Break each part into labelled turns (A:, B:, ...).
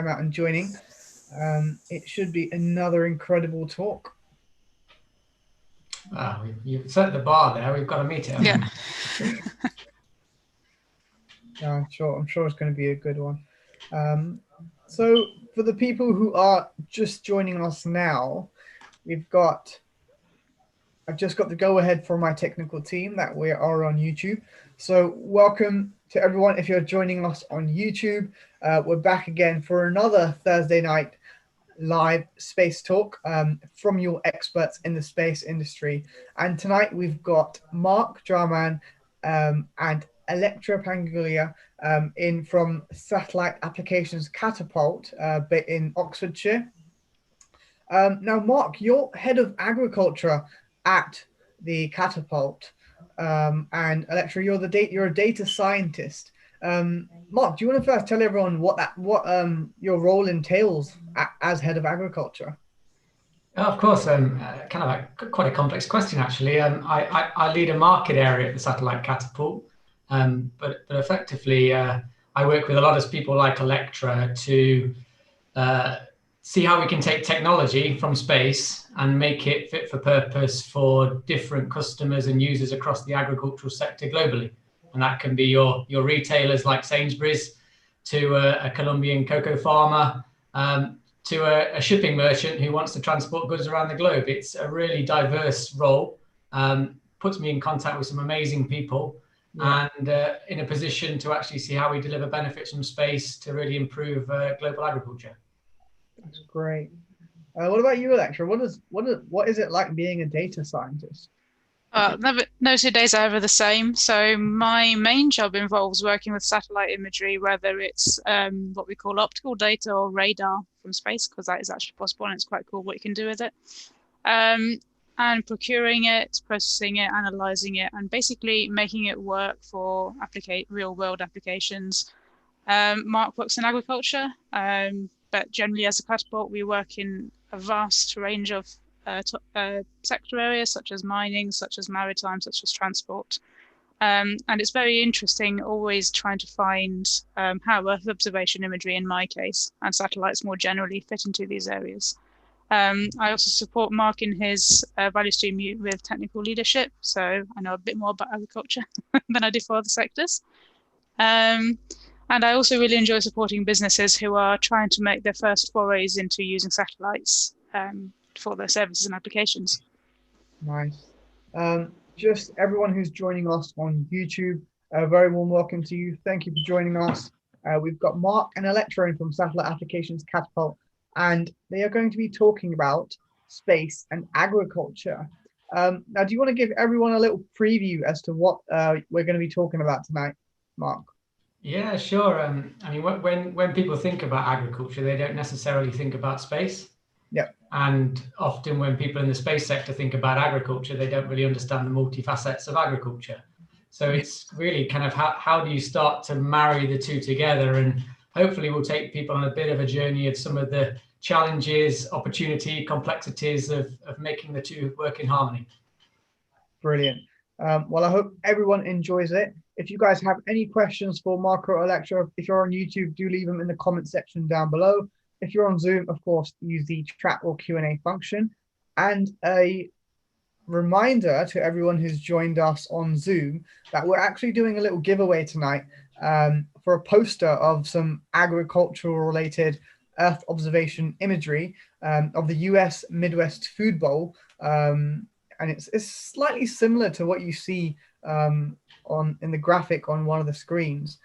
A: out and joining. It should be another incredible talk.
B: Wow, you've set the bar there. We've got to meet it.
C: Yeah.
A: Yeah, I'm sure it's going to be a good one. So for the people who are just joining us now, I've just got the go ahead from my technical team that we are on YouTube. So welcome to everyone. If you're joining us on YouTube, we're back again for another Thursday night live space talk from your experts in the space industry. And tonight we've got Mark, Jarman, and Electra Panagoulia in from Satellite Applications Catapult in Oxfordshire. Now, Mark, you're head of agriculture at the Catapult, and Electra, you're a data scientist. Mark, do you want to first tell everyone what your role entails as head of agriculture?
B: Of course, kind of quite a complex question actually. I lead a market area at the Satellite Catapult, but effectively I work with a lot of people like Electra to see how we can take technology from space and make it fit for purpose for different customers and users across the agricultural sector globally. And that can be your retailers like Sainsbury's, to a Colombian cocoa farmer, to a shipping merchant who wants to transport goods around the globe. It's a really diverse role, puts me in contact with some amazing people, and in a position to actually see how we deliver benefits from space to really improve global agriculture.
A: That's great. What about you, Electra? What is it like being a data scientist?
C: No 2 days are ever the same. So my main job involves working with satellite imagery, whether it's what we call optical data or radar from space, because that is actually possible and it's quite cool what you can do with it. And procuring it, processing it, analyzing it, and basically making it work for real world applications. Mark works in agriculture, but generally as a Catapult, we work in a vast range of sector areas such as mining, such as maritime, such as transport. And it's very interesting always trying to find how Earth observation imagery, in my case, and satellites more generally fit into these areas. I also support Mark in his value stream with technical leadership, so I know a bit more about agriculture than I do for other sectors. And I also really enjoy supporting businesses who are trying to make their first forays into using satellites for their services and applications.
A: Nice. Just everyone who's joining us on YouTube, a very warm welcome to you. Thank you for joining us. We've got Mark and Electra from Satellite Applications Catapult, and they are going to be talking about space and agriculture. Now, do you want to give everyone a little preview as to what we're going to be talking about tonight, Mark?
B: Yeah, sure. I mean, when people think about agriculture, they don't necessarily think about space.
A: Yeah.
B: And often when people in the space sector think about agriculture, they don't really understand the multifacets of agriculture. So it's really kind of how do you start to marry the two together? And hopefully we'll take people on a bit of a journey of some of the challenges, opportunity, complexities of making the two work in harmony.
A: Brilliant. Well, I hope everyone enjoys it. If you guys have any questions for Mark or Electra, if you're on YouTube, do leave them in the comment section down below. If you're on Zoom, of course, use the chat or Q&A function. And a reminder to everyone who's joined us on Zoom that we're actually doing a little giveaway tonight for a poster of some agricultural related Earth observation imagery of the US Midwest Food Bowl. And it's slightly similar to what you see in the graphic on one of the screens.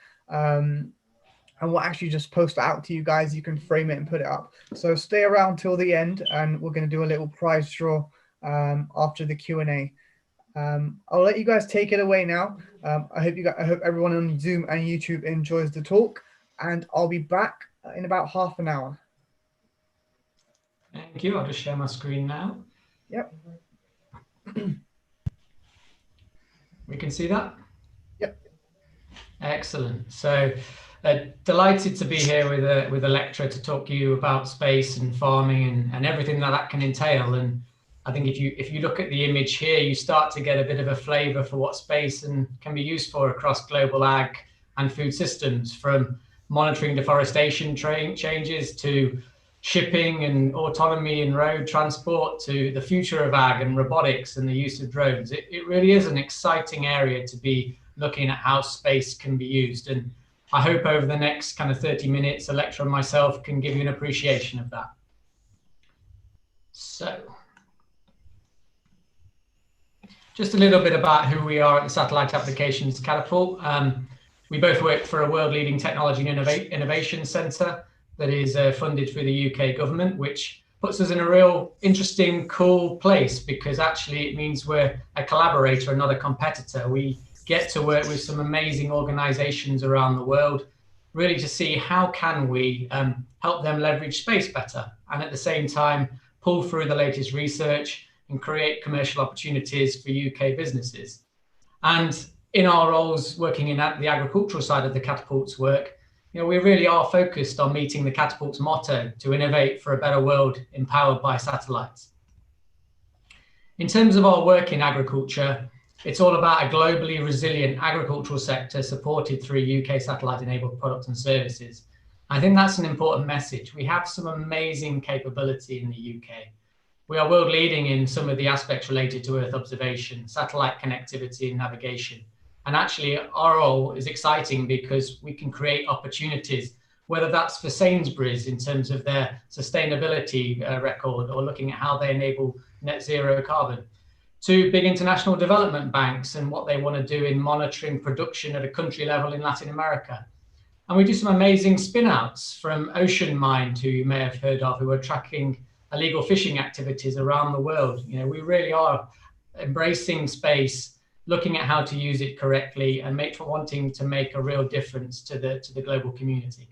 A: And we'll actually just post it out to you guys. You can frame it and put it up. So stay around till the end, and we're going to do a little prize draw after the Q&A. I'll let you guys take it away now. I hope everyone on Zoom and YouTube enjoys the talk, and I'll be back in about half an hour.
B: Thank you. I'll just share my screen now.
A: Yep.
B: We can see that?
A: Yep.
B: Excellent. So delighted to be here with Electra to talk to you about space and farming and everything that can entail. And I think if you look at the image here, you start to get a bit of a flavor for what space can be used for across global ag and food systems, from monitoring deforestation changes to shipping and autonomy in road transport to the future of ag and robotics and the use of drones. It really is an exciting area to be looking at how space can be used. And I hope over the next kind of 30 minutes, Electra and myself can give you an appreciation of that. So, just a little bit about who we are at the Satellite Applications Catapult. We both work for a world-leading technology and innovation centre that is funded through the UK government, which puts us in a real interesting, cool place, because actually it means we're a collaborator and not a competitor. We get to work with some amazing organisations around the world, really to see how can we help them leverage space better, and at the same time pull through the latest research and create commercial opportunities for UK businesses. And in our roles working in the agricultural side of the Catapult's work, we really are focused on meeting the Catapult's motto to innovate for a better world empowered by satellites. In terms of our work in agriculture, it's all about a globally resilient agricultural sector supported through UK satellite-enabled products and services. I think that's an important message. We have some amazing capability in the UK. We are world leading in some of the aspects related to Earth observation, satellite connectivity and navigation. And actually our role is exciting because we can create opportunities, whether that's for Sainsbury's in terms of their sustainability record, or looking at how they enable net zero carbon, to big international development banks and what they want to do in monitoring production at a country level in Latin America. And we do some amazing spin-outs from Ocean Mind, who you may have heard of, who are tracking illegal fishing activities around the world. We really are embracing space, looking at how to use it correctly, and wanting to make a real difference to the global community.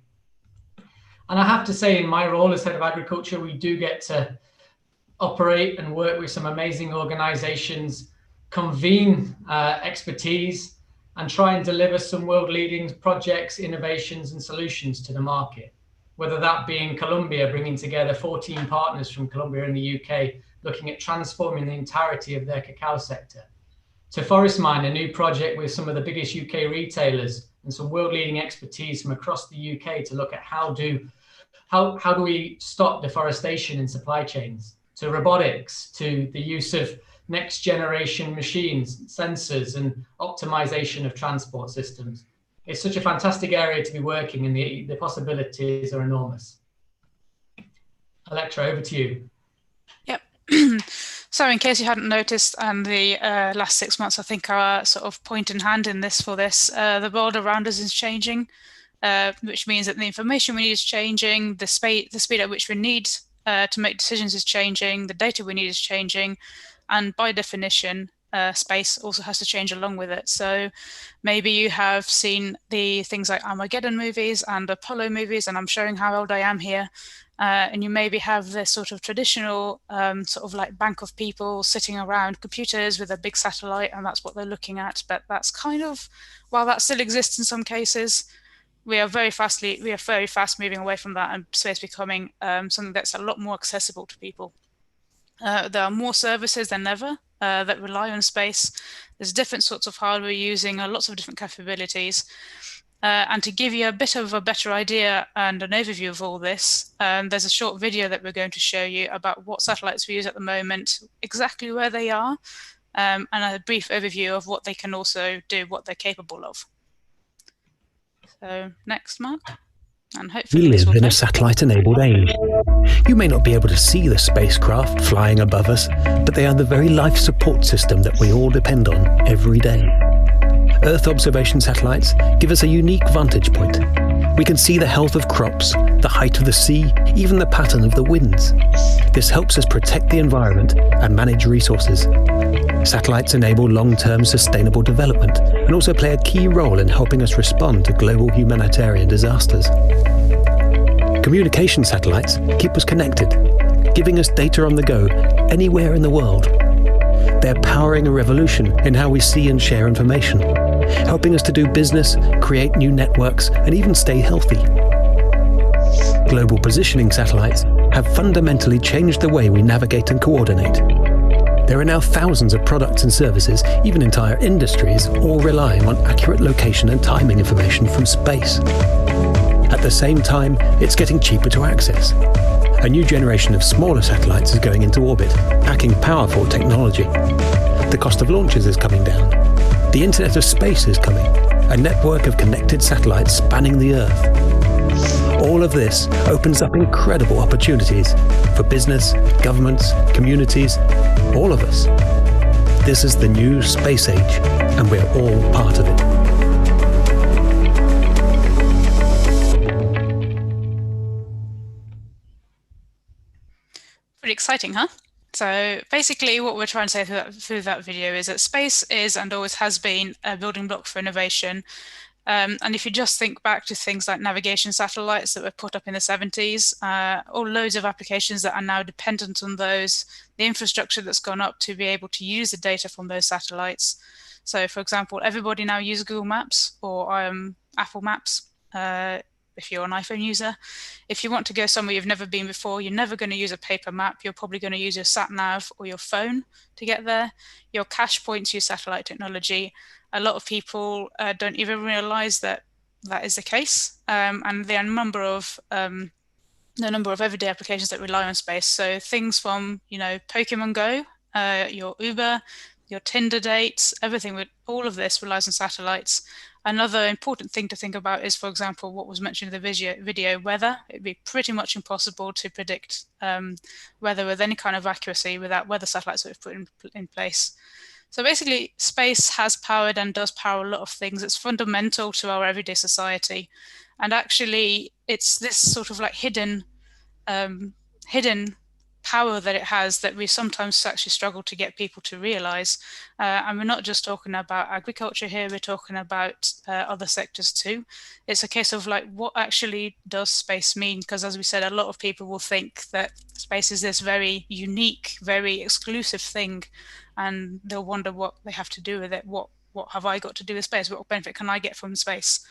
B: And I have to say, in my role as head of agriculture, we do get to operate and work with some amazing organizations, convene expertise, and try and deliver some world-leading projects, innovations, and solutions to the market. Whether that be in Colombia, bringing together 14 partners from Colombia and the UK, looking at transforming the entirety of their cacao sector, to Forest Mine, a new project with some of the biggest UK retailers and some world-leading expertise from across the UK to look at how do we stop deforestation in supply chains, to robotics, to the use of next generation machines, sensors, and optimization of transport systems. It's such a fantastic area to be working in. The possibilities are enormous. Electra, over to you.
C: Yep. So in case you hadn't noticed, and the last 6 months, I think, are sort of point in hand in this for this. The world around us is changing, which means that the information we need is changing, the speed at which we need to make decisions is changing, the data we need is changing, and by definition, space also has to change along with it. So maybe you have seen the things like Armageddon movies and Apollo movies, and I'm showing how old I am here. And you maybe have this sort of traditional sort of like bank of people sitting around computers with a big satellite, and that's what they're looking at. But that's kind of, while that still exists in some cases, we are very fast moving away from that, and space becoming something that's a lot more accessible to people. There are more services than ever that rely on space. There's different sorts of hardware using lots of different capabilities. And to give you a bit of a better idea and an overview of all this, there's a short video that we're going to show you about what satellites we use at the moment, exactly where they are, and a brief overview of what they can also do, what they're capable of. So next, Mark. And hopefully
D: we live in a satellite-enabled age. You may not be able to see the spacecraft flying above us, but they are the very life support system that we all depend on every day. Earth observation satellites give us a unique vantage point. We can see the health of crops, the height of the sea, even the pattern of the winds. This helps us protect the environment and manage resources. Satellites enable long-term sustainable development and also play a key role in helping us respond to global humanitarian disasters. Communication satellites keep us connected, giving us data on the go anywhere in the world. They're powering a revolution in how we see and share information, helping us to do business, create new networks, and even stay healthy. Global positioning satellites have fundamentally changed the way we navigate and coordinate. There are now thousands of products and services, even entire industries, all relying on accurate location and timing information from space. At the same time, it's getting cheaper to access. A new generation of smaller satellites is going into orbit, packing powerful technology. The cost of launches is coming down. The Internet of Space is coming, a network of connected satellites spanning the Earth. All of this opens up incredible opportunities for business, governments, communities, all of us. This is the new space age, and we're all part of it.
C: Pretty exciting, huh? So basically what we're trying to say through that video is that space is and always has been a building block for innovation. And if you just think back to things like navigation satellites that were put up in the 70s, or loads of applications that are now dependent on those, the infrastructure that's gone up to be able to use the data from those satellites. So for example, everybody now uses Google Maps or Apple Maps. If you're an iPhone user, if you want to go somewhere you've never been before, you're never going to use a paper map. You're probably going to use your sat nav or your phone to get there. Your cache points use satellite technology. A lot of people don't even realize that that is the case, and there are a number of everyday applications that rely on space. So things from Pokemon Go, your Uber, your Tinder dates, everything with all of this relies on satellites. Another important thing to think about is, for example, what was mentioned in the video, weather. It'd be pretty much impossible to predict weather with any kind of accuracy without weather satellites that we've put in place. So basically, space has powered and does power a lot of things. It's fundamental to our everyday society. And actually, it's this sort of like hidden power that it has that we sometimes actually struggle to get people to realize. And we're not just talking about agriculture here, we're talking about other sectors too. It's a case of like, what actually does space mean? Because as we said, a lot of people will think that space is this very unique, very exclusive thing, and they'll wonder what they have to do with it. What have I got to do with space? What benefit can I get from space?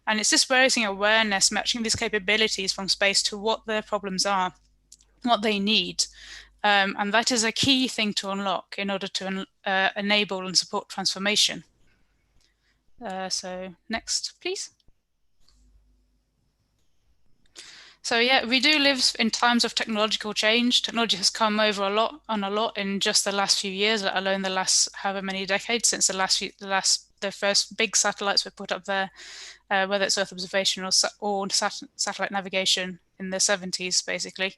C: And it's just raising awareness, matching these capabilities from space to what their problems are, what they need. And that is a key thing to unlock in order to enable and support transformation. So next, please. So yeah, we do live in times of technological change. Technology has come over a lot in just the last few years, let alone the last however many decades since the first big satellites were put up there, whether it's Earth observation or satellite navigation in the 70s, basically.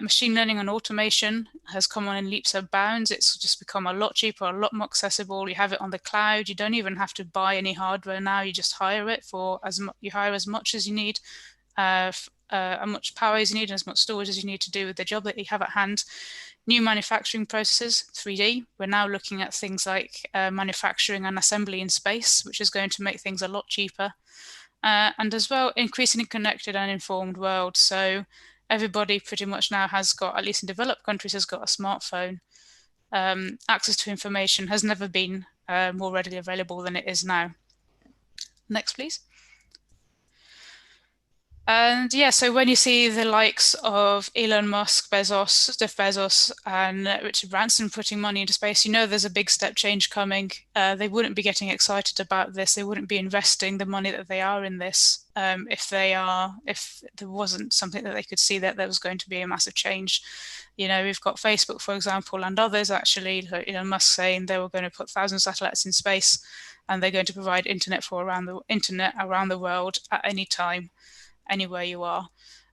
C: Machine learning and automation has come on in leaps and bounds. It's just become a lot cheaper, a lot more accessible. You have it on the cloud. You don't even have to buy any hardware now. You just hire it for you hire as much as you need, as much power as you need, and as much storage as you need to do with the job that you have at hand. New manufacturing processes, 3D. We're now looking at things like manufacturing and assembly in space, which is going to make things a lot cheaper. And as well, increasingly connected and informed world. So everybody pretty much now has got, at least in developed countries, has got a smartphone. Access to information has never been more readily available than it is now. Next, please. And yeah, so when you see the likes of Elon Musk, Jeff Bezos, and Richard Branson putting money into space, you know there's a big step change coming. They wouldn't be getting excited about this. They wouldn't be investing the money that they are in this if there wasn't something that they could see that there was going to be a massive change. You know, we've got Facebook, for example, and others actually. Elon Musk saying they were going to put 1,000 satellites in space, and they're going to provide internet around the world at any time, anywhere you are.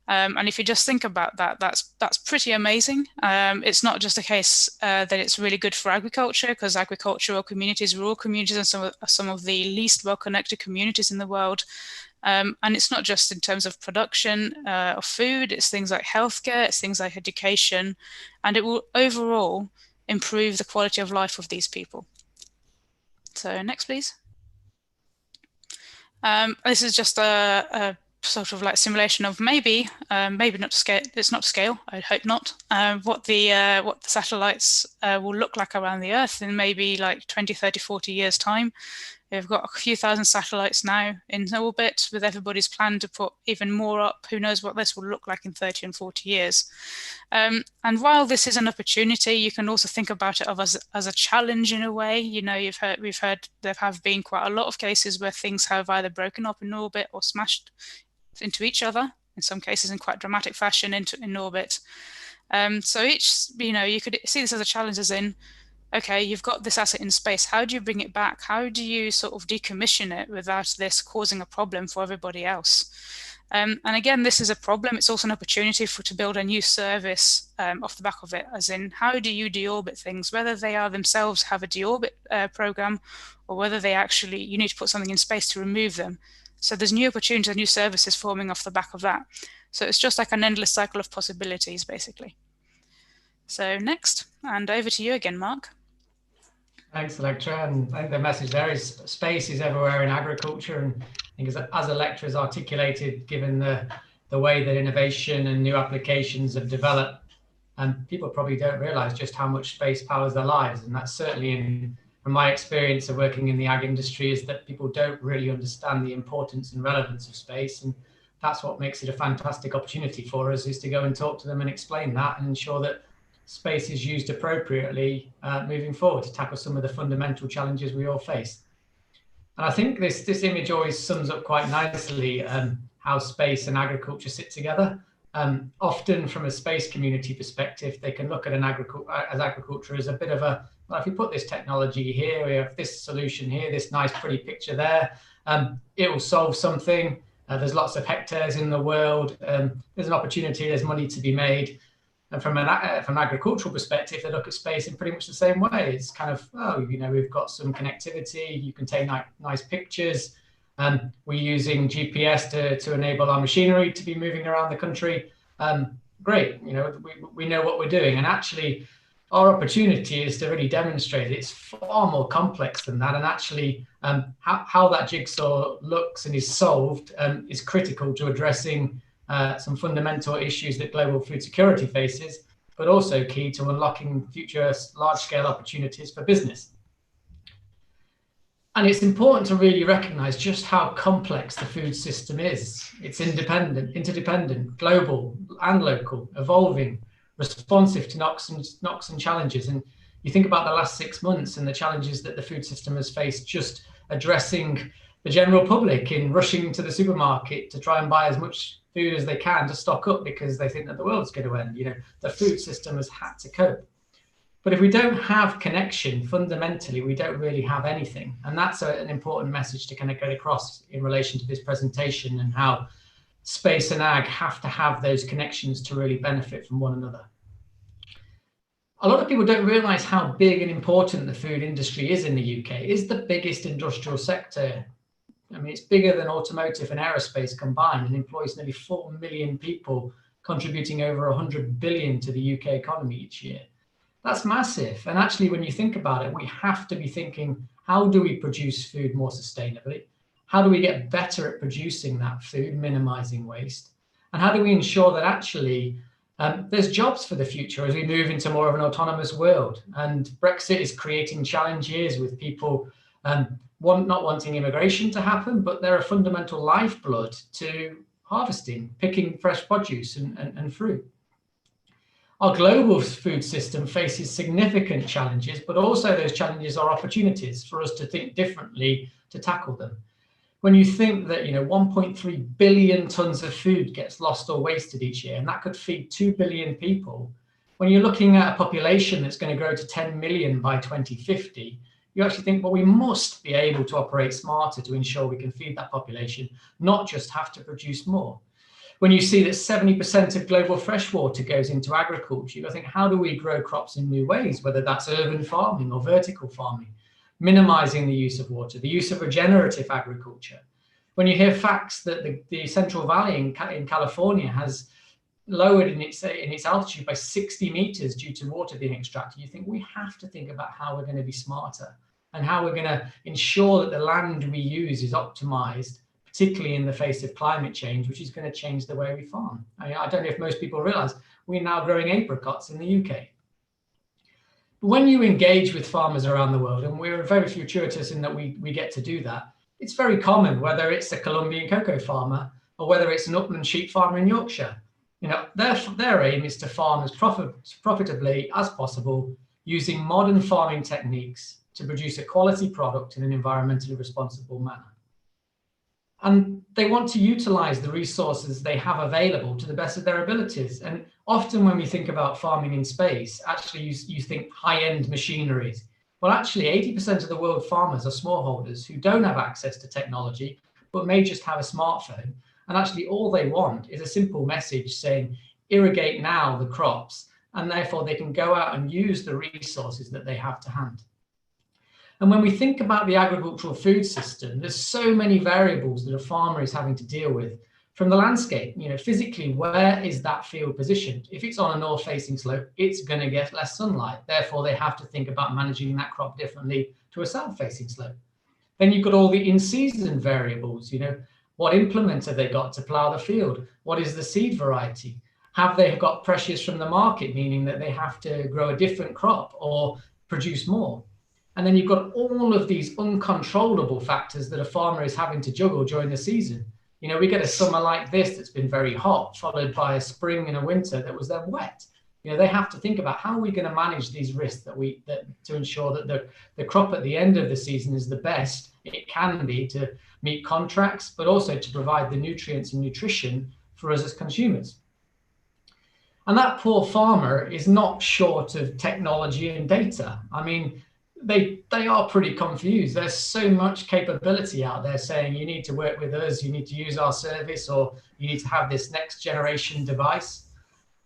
C: And if you just think about that, that's pretty amazing. It's not just a case that it's really good for agriculture, because agricultural communities, rural communities, and some of the least well-connected communities in the world. And it's not just in terms of production of food, it's things like healthcare, it's things like education, and it will overall improve the quality of life of these people. So next, please. This is just a sort of like simulation of maybe not to scale. It's not to scale. I hope not. What the satellites will look like around the Earth in maybe like 20, 30, 40 years time. We've got a few thousand satellites now in orbit, with everybody's plan to put even more up. Who knows what this will look like in 30 and 40 years. And while this is an opportunity, you can also think about it as a challenge in a way. You know, we've heard there have been quite a lot of cases where things have either broken up in orbit or smashed into each other, in some cases in quite dramatic fashion in orbit. So each, you could see this as a challenge as in, okay, you've got this asset in space. How do you bring it back? How do you sort of decommission it without this causing a problem for everybody else? And again, this is a problem. It's also an opportunity to build a new service off the back of it, as in, how do you deorbit things, whether they are themselves have a deorbit program, or whether they actually, you need to put something in space to remove them. So there's new opportunities and new services forming off the back of that. So it's just like an endless cycle of possibilities, basically. So next, and over to you again, Mark.
B: Thanks, Electra. And I think the message there is space is everywhere in agriculture. And I think as Electra has articulated, given the way that innovation and new applications have developed, and people probably don't realize just how much space powers their lives. And that's certainly from my experience of working in the ag industry, is that people don't really understand the importance and relevance of space. And that's what makes it a fantastic opportunity for us, is to go and talk to them and explain that and ensure that space is used appropriately moving forward to tackle some of the fundamental challenges we all face. And I think this image always sums up quite nicely how space and agriculture sit together. Often from a space community perspective, they can look at agriculture as a bit of a, well, if we put this technology here, we have this solution here, this nice pretty picture there, it will solve something. There's lots of hectares in the world. There's an opportunity, there's money to be made. And from an agricultural perspective, they look at space in pretty much the same way. It's kind of, we've got some connectivity, you can take nice pictures. We're using GPS to enable our machinery to be moving around the country. Great, we know what we're doing. And actually, our opportunity is to really demonstrate it's far more complex than that. And actually, how that jigsaw looks and is solved is critical to addressing some fundamental issues that global food security faces, but also key to unlocking future large-scale opportunities for business. And it's important to really recognize just how complex the food system is. It's independent, interdependent, global and local, evolving, responsive to knocks and challenges. And you think about the last 6 months and the challenges that the food system has faced, just addressing the general public in rushing to the supermarket to try and buy as much food as they can to stock up because they think that the world's going to end. The food system has had to cope. But if we don't have connection, fundamentally, we don't really have anything. And that's an important message to kind of get across in relation to this presentation, and how space and ag have to have those connections to really benefit from one another. A lot of people don't realize how big and important the food industry is in the UK. It is the biggest industrial sector. I mean, it's bigger than automotive and aerospace combined, and employs nearly 4 million people, contributing over 100 billion to the UK economy each year. That's massive. And actually, when you think about it, we have to be thinking, how do we produce food more sustainably? How do we get better at producing that food, minimizing waste? And how do we ensure that actually there's jobs for the future as we move into more of an autonomous world? And Brexit is creating challenges with people not wanting immigration to happen, but they're a fundamental lifeblood to harvesting, picking fresh produce and fruit. Our global food system faces significant challenges, but also those challenges are opportunities for us to think differently to tackle them. When you think that 1.3 billion tons of food gets lost or wasted each year, and that could feed 2 billion people, when you're looking at a population that's going to grow to 10 million by 2050, you actually think, well, we must be able to operate smarter to ensure we can feed that population, not just have to produce more. When you see that 70% of global freshwater goes into agriculture, you think, how do we grow crops in new ways, whether that's urban farming or vertical farming, minimizing the use of water, the use of regenerative agriculture. When you hear facts that the Central Valley in California has lowered in its altitude by 60 meters due to water being extracted, you think we have to think about how we're going to be smarter and how we're going to ensure that the land we use is optimized, particularly in the face of climate change, which is going to change the way we farm. I don't know if most people realize we're now growing apricots in the UK. But when you engage with farmers around the world, and we're very fortuitous in that we get to do that, it's very common, whether it's a Colombian cocoa farmer or whether it's an upland sheep farmer in Yorkshire. Their aim is to farm as profitably as possible using modern farming techniques to produce a quality product in an environmentally responsible manner. And they want to utilize the resources they have available to the best of their abilities. And often when we think about farming in space, actually you think high-end machineries. Well, actually 80% of the world farmers are smallholders who don't have access to technology, but may just have a smartphone. And actually all they want is a simple message saying, irrigate now the crops, and therefore they can go out and use the resources that they have to hand. And when we think about the agricultural food system, there's so many variables that a farmer is having to deal with. From the landscape, physically, where is that field positioned? If it's on a north-facing slope, it's going to get less sunlight. Therefore, they have to think about managing that crop differently to a south-facing slope. Then you've got all the in-season variables. What implement have they got to plough the field? What is the seed variety? Have they got pressures from the market, meaning that they have to grow a different crop or produce more? And then you've got all of these uncontrollable factors that a farmer is having to juggle during the season. We get a summer like this that's been very hot, followed by a spring and a winter that was then wet. They have to think about how are we going to manage these risks to ensure that the crop at the end of the season is the best it can be to meet contracts, but also to provide the nutrients and nutrition for us as consumers. And that poor farmer is not short of technology and data. I mean, they are pretty confused. There's so much capability out there saying you need to work with us, you need to use our service, or you need to have this next generation device.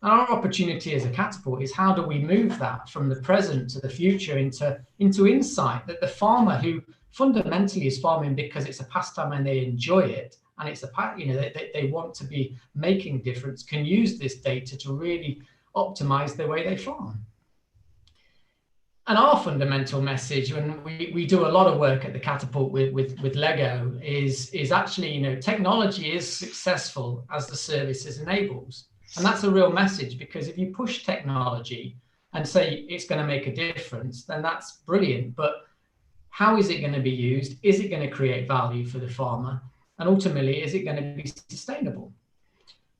B: And our opportunity as a Catapult is how do we move that from the present to the future into insight that the farmer who fundamentally is farming because it's a pastime and they enjoy it, and it's they want to be making a difference, can use this data to really optimize the way they farm. And our fundamental message, when we do a lot of work at the Catapult with Lego, is actually, technology is successful as the services enables. And that's a real message, because if you push technology and say it's going to make a difference, then that's brilliant. But how is it going to be used? Is it going to create value for the farmer? And ultimately, is it going to be sustainable?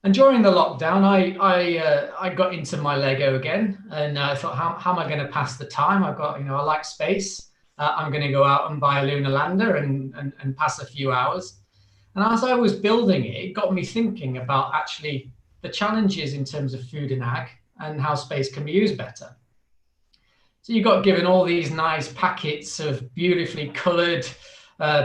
B: And during the lockdown, I got into my Lego again, and I thought, how am I going to pass the time? I've got, I like space. I'm going to go out and buy a lunar lander and pass a few hours. And as I was building it, it got me thinking about actually the challenges in terms of food and ag and how space can be used better. So you got given all these nice packets of beautifully colored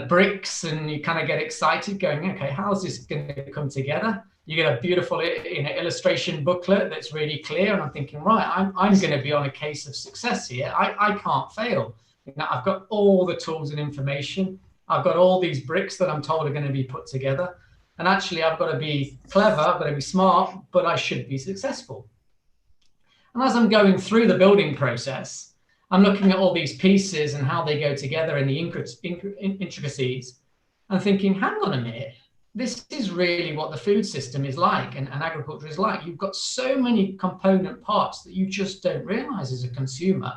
B: bricks, and you kind of get excited going, okay, how's this going to come together? You get a beautiful illustration booklet that's really clear, and I'm thinking, right, I'm going to be on a case of success here. I can't fail. I've got all the tools and information. I've got all these bricks that I'm told are going to be put together. And actually, I've got to be clever, I've got to be smart, but I should be successful. And as I'm going through the building process, I'm looking at all these pieces and how they go together and the intricacies, and thinking, hang on a minute. This is really what the food system is like and agriculture is like. You've got so many component parts that you just don't realize as a consumer.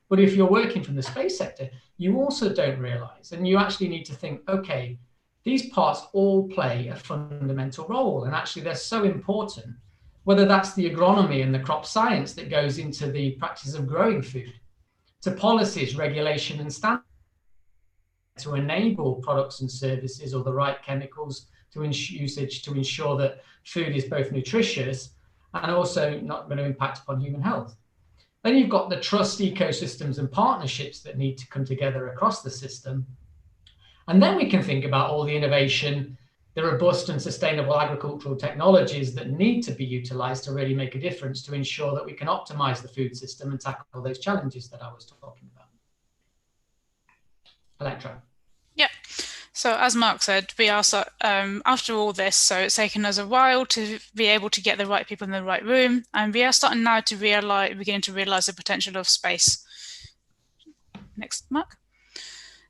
B: But if you're working from the space sector, you also don't realize. And you actually need to think, okay, these parts all play a fundamental role. And actually, they're so important, whether that's the agronomy and the crop science that goes into the practice of growing food, to policies, regulation, and standards to enable products and services or the right chemicals to usage to ensure that food is both nutritious and also not going to impact upon human health. Then you've got the trust ecosystems and partnerships that need to come together across the system. And then we can think about all the innovation, the robust and sustainable agricultural technologies that need to be utilized to really make a difference to ensure that we can optimize the food system and tackle those challenges that I was talking about. Electra.
C: Yeah. So as Mark said, we are after all this, so it's taken us a while to be able to get the right people in the right room, and we are starting now to begin to realize the potential of space. Next, Mark.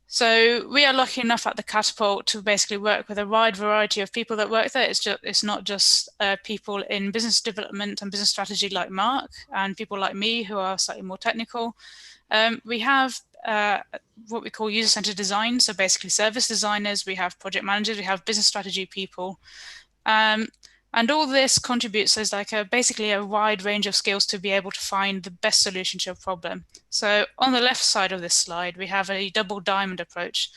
C: So we are lucky enough at the Catapult to basically work with a wide variety of people that work there. It's not just people in business development and business strategy like Mark and people like me who are slightly more technical. We have what we call user-centered design, so basically service designers, we have project managers, we have business strategy people. And all this contributes as like basically a wide range of skills to be able to find the best solution to a problem. So on the left side of this slide, we have a double diamond approach,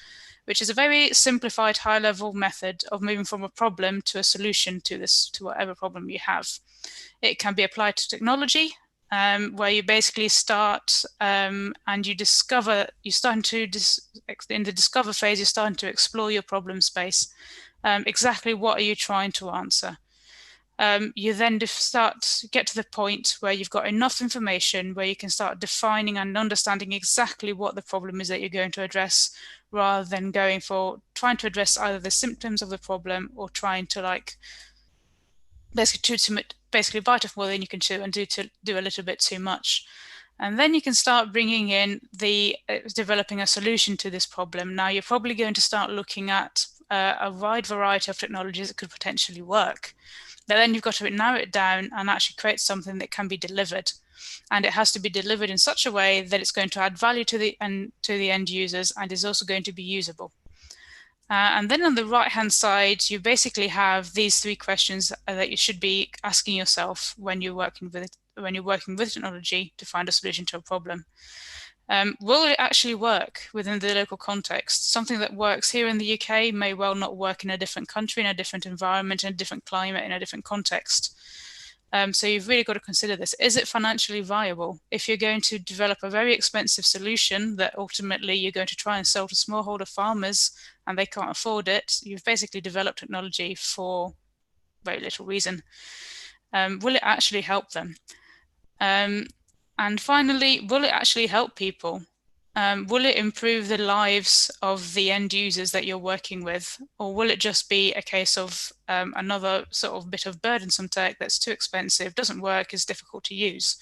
C: which is a very simplified high-level method of moving from a problem to a solution to whatever problem you have. It can be applied to technology, where you basically start and you discover, in the discover phase, you're starting to explore your problem space. Exactly what are you trying to answer? You then get to the point where you've got enough information where you can start defining and understanding exactly what the problem is that you're going to address, rather than trying to address either the symptoms of the problem or trying to basically bite off more than you can chew and do a little bit too much. And then you can start bringing in developing a solution to this problem. Now you're probably going to start looking at a wide variety of technologies that could potentially work. But then you've got to narrow it down and actually create something that can be delivered. And it has to be delivered in such a way that it's going to add value to the end users and is also going to be usable. And then on the right-hand side, you basically have these 3 questions that you should be asking yourself when you're working with technology to find a solution to a problem. Will it actually work within the local context? Something that works here in the UK may well not work in a different country, in a different environment, in a different climate, in a different context. So you've really got to consider this. Is it financially viable? If you're going to develop a very expensive solution that ultimately you're going to try and sell to smallholder farmers and they can't afford it, you've basically developed technology for very little reason. Will it actually help them? And finally, will it actually help people? Will it improve the lives of the end users that you're working with? Or will it just be a case of another sort of bit of burdensome tech that's too expensive, doesn't work, is difficult to use?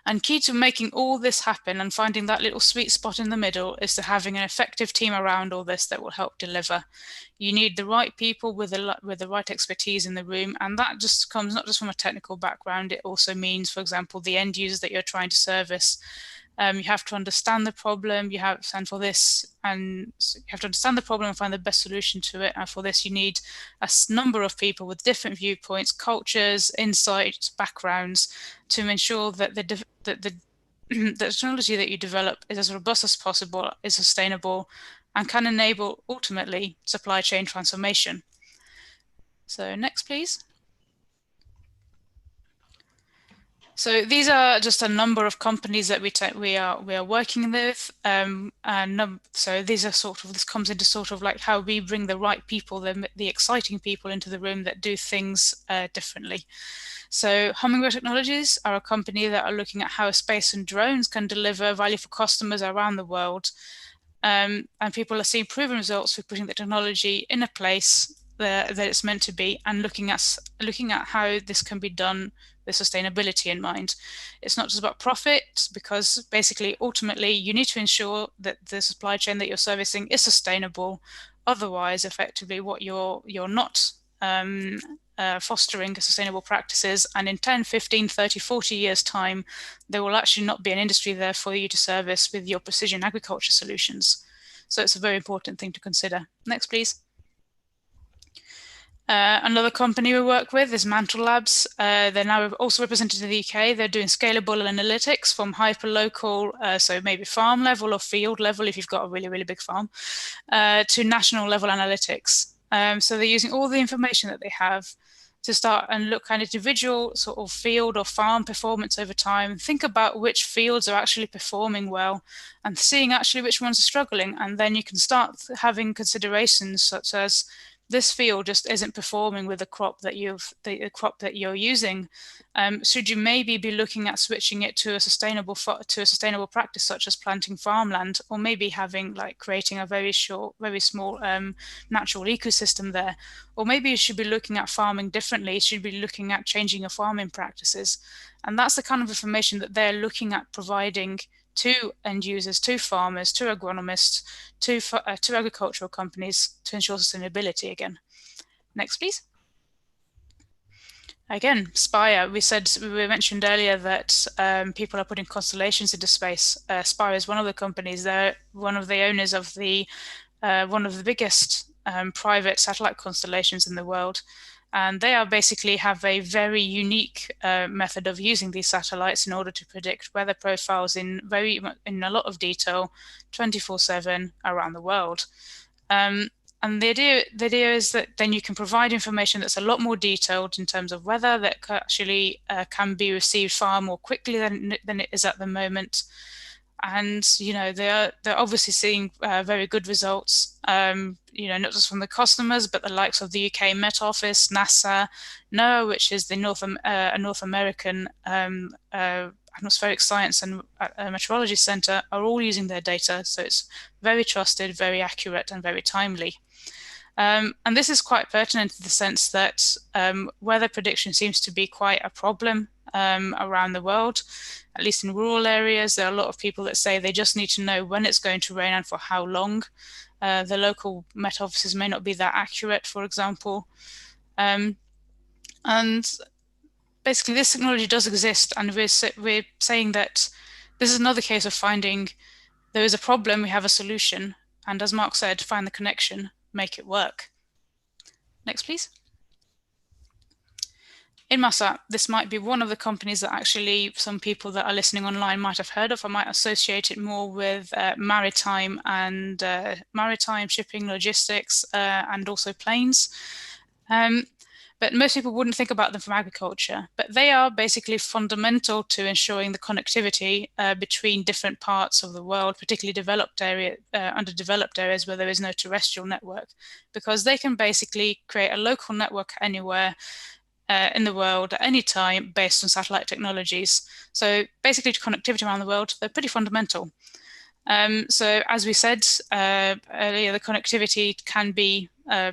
C: And key to making all this happen and finding that little sweet spot in the middle is to having an effective team around all this that will help deliver. You need the right people with the right expertise in the room, and that just comes not just from a technical background, it also means, for example, the end users that you're trying to service. You have to understand the problem, you have to understand the problem and find the best solution to it. And for this, you need a number of people with different viewpoints, cultures, insights, backgrounds to ensure that the technology that you develop is as robust as possible, is sustainable, and can enable, ultimately, supply chain transformation. So next, please. So these are just a number of companies that we are working with, so these are this comes into sort of like how we bring the right people, the exciting people into the room that do things differently. So Hummingbird Technologies are a company that are looking at how space and drones can deliver value for customers around the world, and people are seeing proven results with putting the technology in a place that it's meant to be, and looking at how this can be done with sustainability in mind. It's not just about profit, because basically, ultimately, you need to ensure that the supply chain that you're servicing is sustainable. Otherwise, effectively, what you're not fostering sustainable practices, and in 10, 15, 30, 40 years time, there will actually not be an industry there for you to service with your precision agriculture solutions. So it's a very important thing to consider. Next, please. Another company we work with is Mantle Labs. They're now also represented in the UK. They're doing scalable analytics from hyperlocal, so maybe farm level or field level if you've got a really, really big farm, to national level analytics. So they're using all the information that they have to start and look at individual sort of field or farm performance over time, think about which fields are actually performing well and seeing actually which ones are struggling. And then you can start having considerations such as, this field just isn't performing with the crop that you're using. Should you maybe be looking at switching it to a sustainable practice, such as planting farmland, or maybe creating a very small natural ecosystem there? Or maybe you should be looking at farming differently. You should be looking at changing your farming practices. And that's the kind of information that they're looking at providing to end users, to farmers, to agronomists, to agricultural companies to ensure sustainability again. Next, please. Again, Spire, we mentioned earlier that people are putting constellations into space. Spire is one of the companies. They're one of the owners of one of the biggest private satellite constellations in the world. And they are basically have a very unique method of using these satellites in order to predict weather profiles in a lot of detail, 24/7 around the world. And the idea is that then you can provide information that's a lot more detailed in terms of weather that actually can be received far more quickly than it is at the moment. And they're obviously seeing very good results. Not just from the customers, but the likes of the UK Met Office, NASA, NOAA, which is the North American Atmospheric Science and Meteorology Center, are all using their data. So it's very trusted, very accurate, and very timely. And this is quite pertinent in the sense that weather prediction seems to be quite a problem around the world. At least in rural areas, there are a lot of people that say they just need to know when it's going to rain and for how long. The local Met offices may not be that accurate, for example. And basically, this technology does exist, and we're saying that this is another case of finding there is a problem, we have a solution, and as Mark said, find the connection, make it work. Next, please. Inmarsat, this might be one of the companies that actually some people that are listening online might have heard of. I might associate it more with maritime and maritime shipping, logistics, and also planes. But most people wouldn't think about them from agriculture. But they are basically fundamental to ensuring the connectivity between different parts of the world, particularly underdeveloped areas where there is no terrestrial network, because they can basically create a local network anywhere in the world at any time based on satellite technologies. So basically to connectivity around the world, they're pretty fundamental. So as we said earlier, the connectivity can be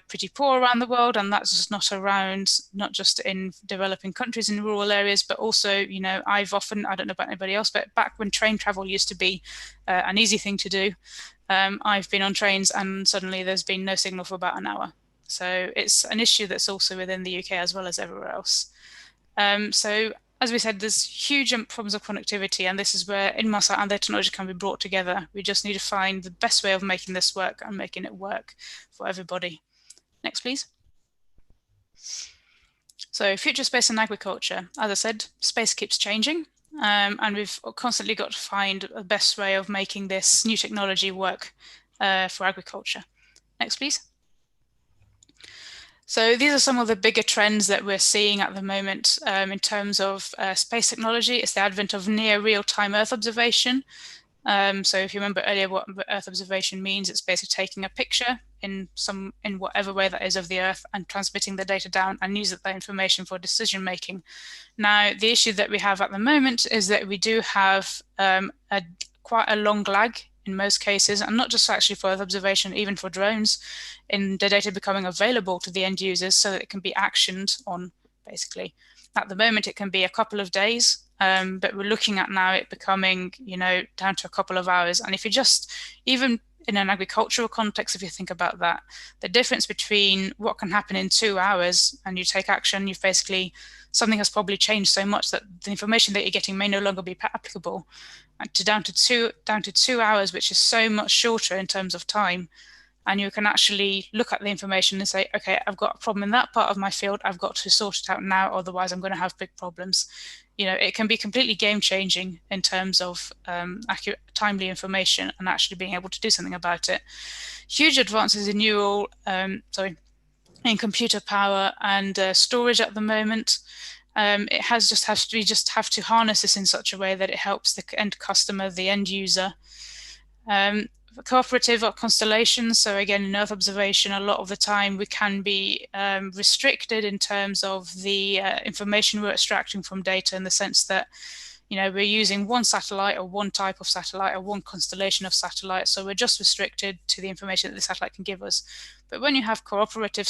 C: pretty poor around the world, and that's just not just in developing countries in rural areas, but also, I don't know about anybody else, but back when train travel used to be an easy thing to do, I've been on trains and suddenly there's been no signal for about an hour. So it's an issue that's also within the UK as well as everywhere else. So as we said, there's huge problems of connectivity, and this is where Inmarsat and their technology can be brought together. We just need to find the best way of making this work and making it work for everybody. Next, please. So future space and agriculture. As I said, space keeps changing, and we've constantly got to find the best way of making this new technology work for agriculture. Next, please. So these are some of the bigger trends that we're seeing at the moment in terms of space technology. It's the advent of near real-time Earth observation. So if you remember earlier what Earth observation means, it's basically taking a picture in whatever way that is of the Earth and transmitting the data down and using that information for decision making. Now, the issue that we have at the moment is that we do have quite a long lag in most cases, and not just actually for Earth observation, even for drones, in the data becoming available to the end users so that it can be actioned on, basically. At the moment, it can be a couple of days, but we're looking at now it becoming, down to a couple of hours. And if you just, even in an agricultural context, if you think about that, the difference between what can happen in 2 hours and you take action, you've basically, something has probably changed so much that the information that you're getting may no longer be applicable, and down to two hours, which is so much shorter in terms of time. And you can actually look at the information and say, okay, I've got a problem in that part of my field, I've got to sort it out now, otherwise I'm going to have big problems. It can be completely game changing in terms of accurate, timely information and actually being able to do something about it. Huge advances in in computer power and storage at the moment. We just have to harness this in such a way that it helps the end customer, the end user. Cooperative constellations. So again, in Earth observation, a lot of the time we can be restricted in terms of the information we're extracting from data, in the sense that we're using one satellite or one type of satellite or one constellation of satellites. So we're just restricted to the information that the satellite can give us. But when you have cooperative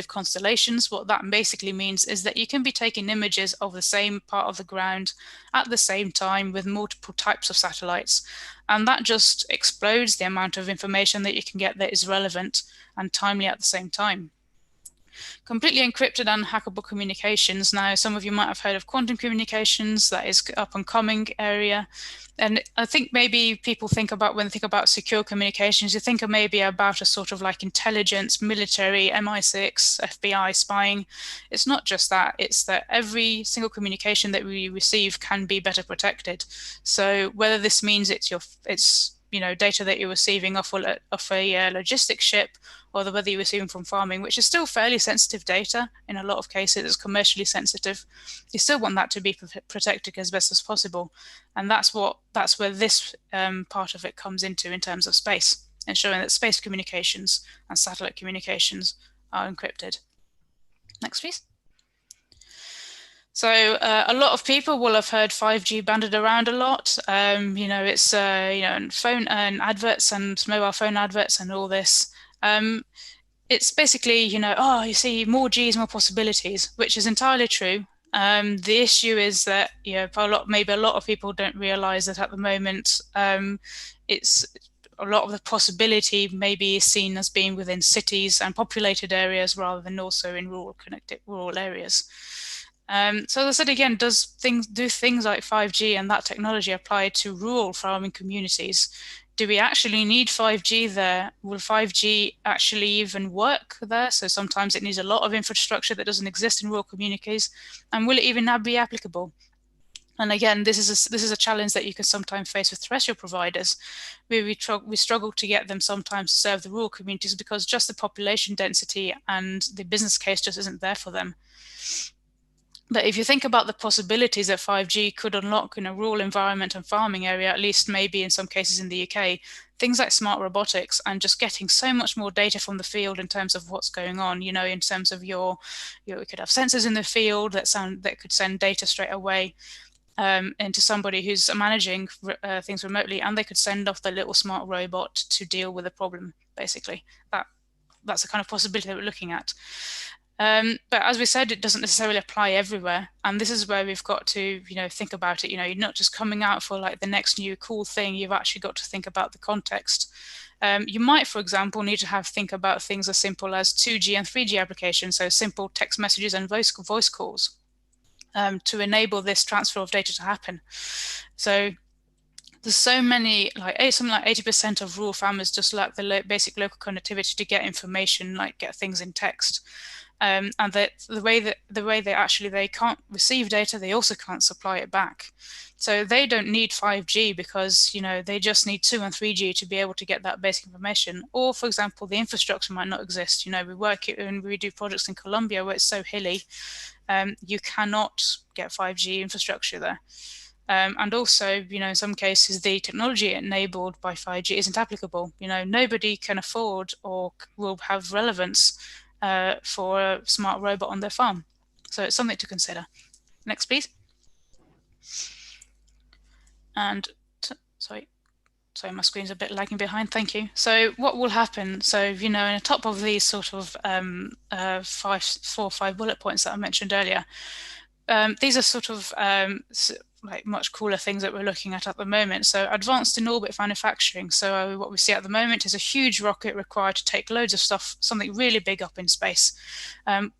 C: constellations, what that basically means is that you can be taking images of the same part of the ground at the same time with multiple types of satellites. And that just explodes the amount of information that you can get that is relevant and timely at the same time. completely encrypted and hackable communications. Now, some of you might have heard of quantum communications. That is up and coming area. And I think maybe people think about, when they think about secure communications, you think of maybe about a sort of like intelligence, military, MI6, FBI spying. It's not just that. It's that every single communication that we receive can be better protected. So whether this means it's data that you're receiving off a logistics ship, or whether you're receiving from farming, which is still fairly sensitive data in a lot of cases, it's commercially sensitive. You still want that to be protected as best as possible, and that's where this part of it comes into in terms of space, ensuring that space communications and satellite communications are encrypted. Next, please. So a lot of people will have heard 5G bandied around a lot. It's phone and adverts and mobile phone adverts and all this. It's basically, you see more Gs, more possibilities, which is entirely true. The issue is that maybe a lot of people don't realize that at the moment it's a lot of the possibility maybe is seen as being within cities and populated areas rather than also in rural areas. So as I said again, do things like 5G and that technology apply to rural farming communities? Do we actually need 5G there? Will 5G actually even work there? So sometimes it needs a lot of infrastructure that doesn't exist in rural communities, and will it even be applicable? And again, this is a challenge that you can sometimes face with terrestrial providers. We struggle to get them sometimes to serve the rural communities because just the population density and the business case just isn't there for them. But if you think about the possibilities that 5G could unlock in a rural environment and farming area, at least maybe in some cases in the UK, things like smart robotics and just getting so much more data from the field in terms of what's going on, in terms of you could have sensors in the field that could send data straight away into somebody who's managing things remotely, and they could send off the little smart robot to deal with a problem, basically. That's the kind of possibility that we're looking at. But as we said, it doesn't necessarily apply everywhere, and this is where we've got to think about it. You're not just coming out for like the next new cool thing. You've actually got to think about the context. You might, for example, need to think about things as simple as 2G and 3G applications, so simple text messages and voice calls, to enable this transfer of data to happen. So there's so many, something like 80% of rural farmers just lack the basic local connectivity to get information, like get things in text. And that the way they can't receive data, they also can't supply it back. So they don't need 5G because they just need 2 and 3G to be able to get that basic information. Or, for example, the infrastructure might not exist. We do projects in Colombia where it's so hilly, you cannot get 5G infrastructure there. And also, in some cases, the technology enabled by 5G isn't applicable. Nobody can afford or will have relevance for a smart robot on their farm. So it's something to consider. Next, please. And sorry, my screen's a bit lagging behind. Thank you. So what will happen? So, in the top of these sort of 4 or 5 bullet points that I mentioned earlier, these are sort of much cooler things that we're looking at the moment. So advanced in orbit manufacturing. So what we see at the moment is a huge rocket required to take loads of stuff, something really big up in space.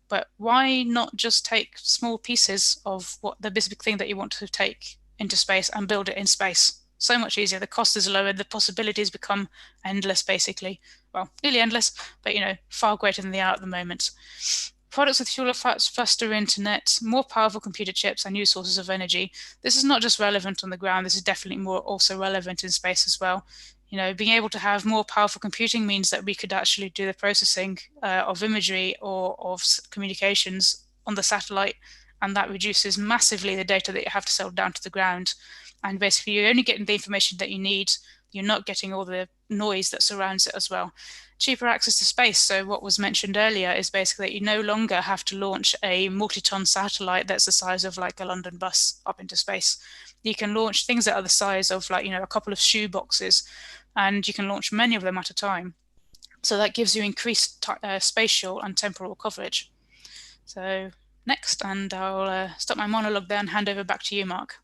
C: But why not just take small pieces of what the big thing that you want to take into space and build it in space? So much easier. The cost is lower. The possibilities become endless, basically. Well, nearly endless, but far greater than they are at the moment. Products with faster internet, more powerful computer chips, and new sources of energy. This is not just relevant on the ground. This is definitely more also relevant in space as well. Being able to have more powerful computing means that we could actually do the processing of imagery or of communications on the satellite, and that reduces massively the data that you have to sell down to the ground. And basically, you're only getting the information that you need. You're not getting all the noise that surrounds it as well. Cheaper access to space. So what was mentioned earlier is basically that you no longer have to launch a multi-ton satellite that's the size of like a London bus up into space. You can launch things that are the size of a couple of shoe boxes, and you can launch many of them at a time. So that gives you increased spatial and temporal coverage. So next, and I'll stop my monologue there and hand over back to you, Mark.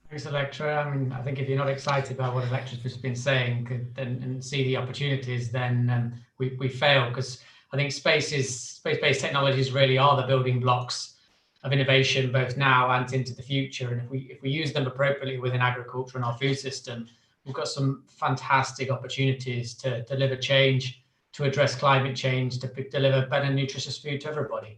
B: Thanks, Electra. I think if you're not excited about what Electra's just been saying and see the opportunities, then we fail, because I think space-based technologies really are the building blocks of innovation, both now and into the future. And if we use them appropriately within agriculture and our food system, we've got some fantastic opportunities to deliver change, to address climate change, to deliver better nutritious food to everybody.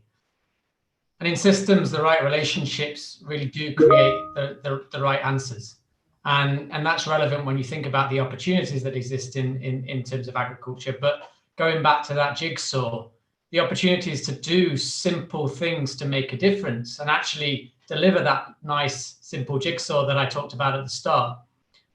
B: And in systems, the right relationships really do create the right answers. And that's relevant when you think about the opportunities that exist in terms of agriculture. But going back to that jigsaw, the opportunities to do simple things to make a difference and actually deliver that nice, simple jigsaw that I talked about at the start.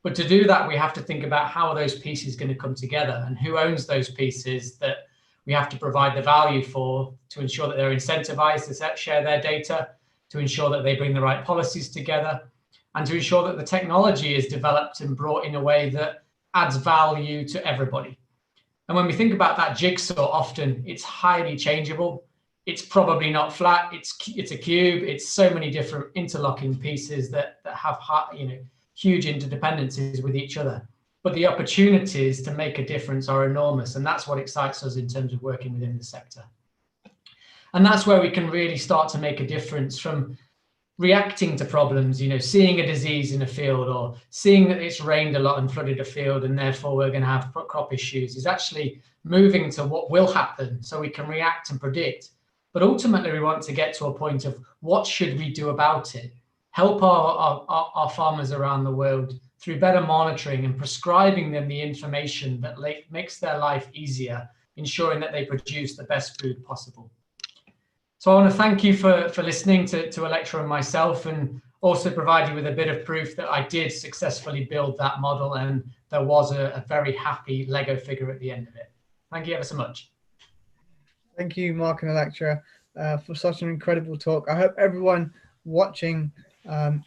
B: But to do that, we have to think about how are those pieces going to come together and who owns those pieces that we have to provide the value for, to ensure that they're incentivized to share their data, to ensure that they bring the right policies together, and to ensure that the technology is developed and brought in a way that adds value to everybody. And when we think about that jigsaw, often it's highly changeable. It's probably not flat. It's a cube. It's so many different interlocking pieces that have huge interdependencies with each other. But the opportunities to make a difference are enormous, and that's what excites us in terms of working within the sector. And that's where we can really start to make a difference, from reacting to problems, seeing a disease in a field or seeing that it's rained a lot and flooded a field and therefore we're going to have crop issues, is actually moving to what will happen so we can react and predict. But ultimately, we want to get to a point of what should we do about it? Help our farmers around the world through better monitoring and prescribing them the information that makes their life easier, ensuring that they produce the best food possible. So I want to thank you for listening to Electra and myself, and also provide you with a bit of proof that I did successfully build that model, and there was a very happy Lego figure at the end of it. Thank you ever so much.
A: Thank you, Mark and Electra, for such an incredible talk. I hope everyone watching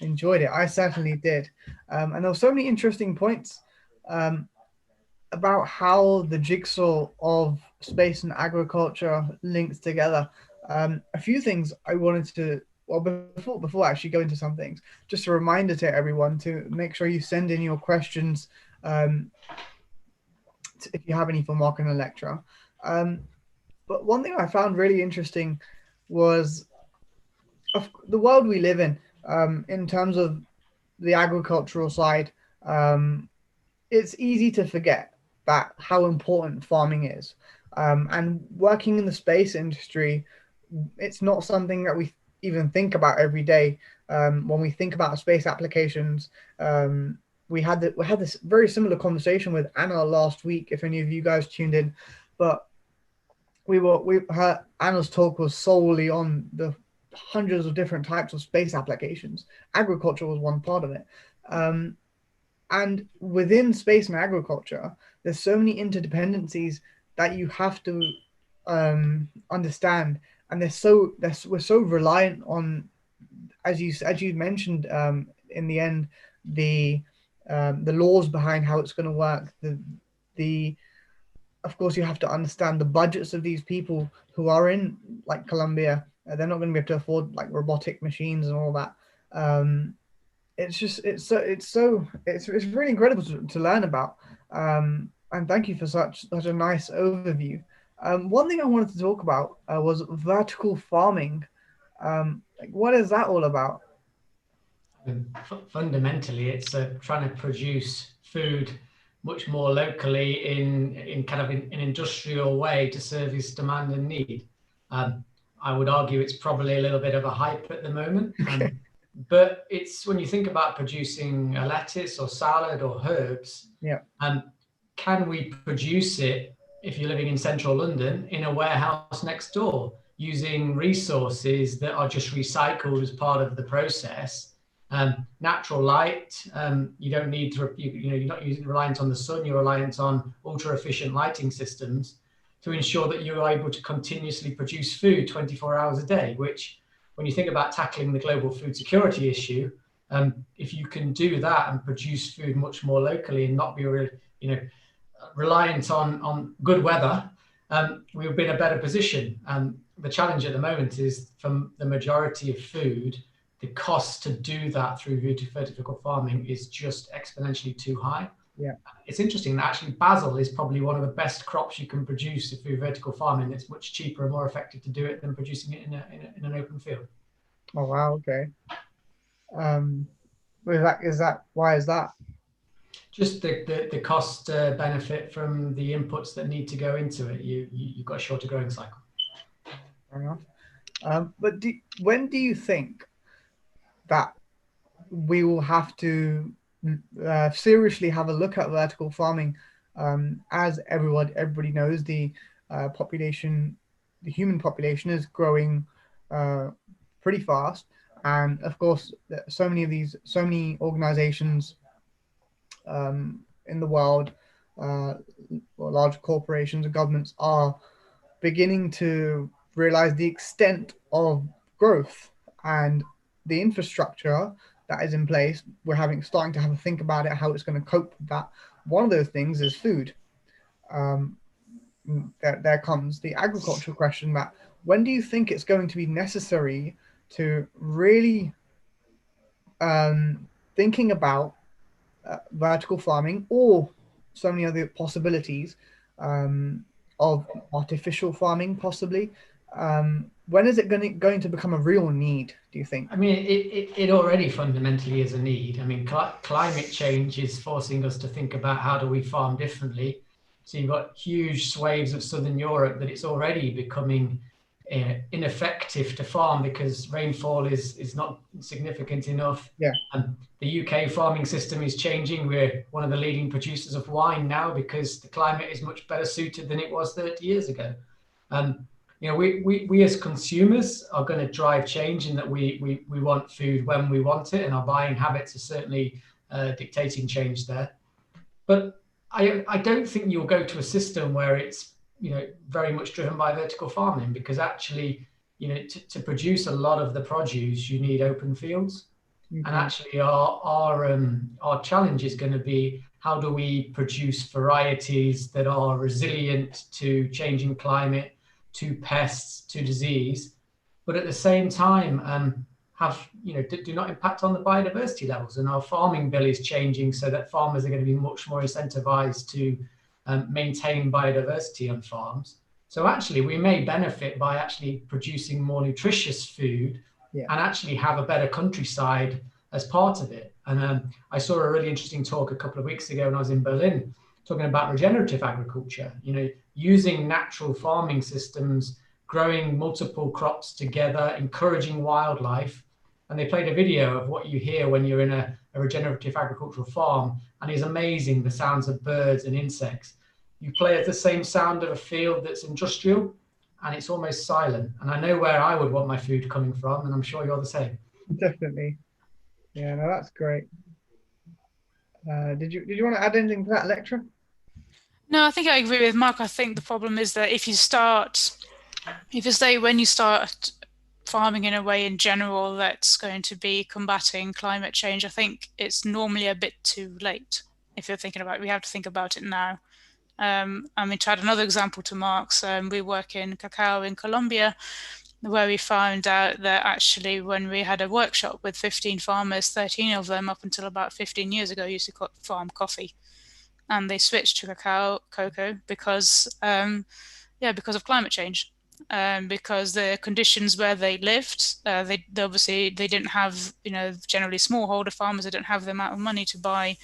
A: enjoyed it. I certainly did. And there were so many interesting points about how the jigsaw of space and agriculture links together. A few things I wanted to, well, before I actually go into some things, just a reminder to everyone to make sure you send in your questions if you have any for Mark and Electra. But one thing I found really interesting was the world we live in terms of the agricultural side. It's easy to forget that how important farming is. And working in the space industry, it's not something that we even think about every day. When we think about space applications, we had this very similar conversation with Anna last week, if any of you guys tuned in, but Anna's talk was solely on the hundreds of different types of space applications. Agriculture was one part of it. And within space and agriculture, there's so many interdependencies that you have to understand. And we're so reliant on, as you mentioned in the end, the laws behind how it's going to work. Of course, you have to understand the budgets of these people who are in like Colombia. They're not going to be able to afford like robotic machines and all that. It's really incredible to learn about. And thank you for such a nice overview. One thing I wanted to talk about was vertical farming. What is that all about?
B: Fundamentally, it's trying to produce food much more locally in kind of an industrial way to service demand and need. I would argue it's probably a little bit of a hype at the moment. But it's when you think about producing a lettuce or salad or herbs, can we produce it, if you're living in central London, in a warehouse next door using resources that are just recycled as part of the process? Natural light, you don't need to, you're not reliant on the sun, you're reliant on ultra efficient lighting systems to ensure that you're able to continuously produce food 24 hours a day, which, when you think about tackling the global food security issue, if you can do that and produce food much more locally and not be reliant on good weather, we'll be in a better position. The challenge at the moment is, from the majority of food, the cost to do that through vertical farming is just exponentially too high.
A: Yeah.
B: It's interesting that actually basil is probably one of the best crops you can produce if you're vertical farming. It's much cheaper and more effective to do it than producing it in an open field.
A: Oh wow. Okay. Why is that?
B: Just the cost benefit from the inputs that need to go into it. You've got a shorter growing cycle.
A: Fair enough. But when do you think that we will have to seriously have a look at vertical farming? As everybody knows, the human population is growing pretty fast, and of course, so many organizations in the world, or large corporations and governments are beginning to realize the extent of growth and the infrastructure that is in place. Starting to have a think about it, how it's going to cope with that. One of those things is food. Um, there comes the agricultural question, that when do you think it's going to be necessary to really thinking about vertical farming or so many other possibilities of artificial farming, possibly? When is it going to become a real need, do you think?
B: I mean, it already fundamentally is a need. I mean, climate change is forcing us to think about how do we farm differently. So you've got huge swathes of Southern Europe that it's already becoming ineffective to farm because rainfall is not significant enough.
A: Yeah.
B: And the UK farming system is changing. We're one of the leading producers of wine now because the climate is much better suited than it was 30 years ago. You know, we as consumers are going to drive change in that we want food when we want it, and our buying habits are certainly dictating change there. But I don't think you'll go to a system where it's, you know, very much driven by vertical farming, because actually, you know, to produce a lot of the produce, you need open fields. Mm-hmm. And actually our challenge is going to be, how do we produce varieties that are resilient to changing climate, to pests, to disease, but at the same time have, you know, do not impact on the biodiversity levels. And our farming bill is changing so that farmers are going to be much more incentivized to maintain biodiversity on farms. So actually we may benefit by actually producing more nutritious food, yeah, and actually have a better countryside as part of it. And I saw a really interesting talk a couple of weeks ago when I was in Berlin, talking about regenerative agriculture, you know, using natural farming systems, growing multiple crops together, encouraging wildlife. And they played a video of what you hear when you're in a regenerative agricultural farm, and it's amazing, the sounds of birds and insects. You play at the same sound of a field that's industrial, and it's almost silent. And I know where I would want my food coming from, and I'm sure you're the same.
A: Definitely. Yeah, no, that's great. Did you want to add anything to that, Electra?
C: No, I think I agree with Mark. I think the problem is that when you start farming in a way in general that's going to be combating climate change, I think it's normally a bit too late. If you're thinking about it, we have to think about it now. I mean, to add another example to Mark's, we work in cacao in Colombia, where we found out that actually when we had a workshop with 15 farmers, 13 of them up until about 15 years ago used to farm coffee. And they switched to cocoa because of climate change, because the conditions where they lived, they obviously didn't have, you know, generally smallholder farmers, they don't have the amount of money to buy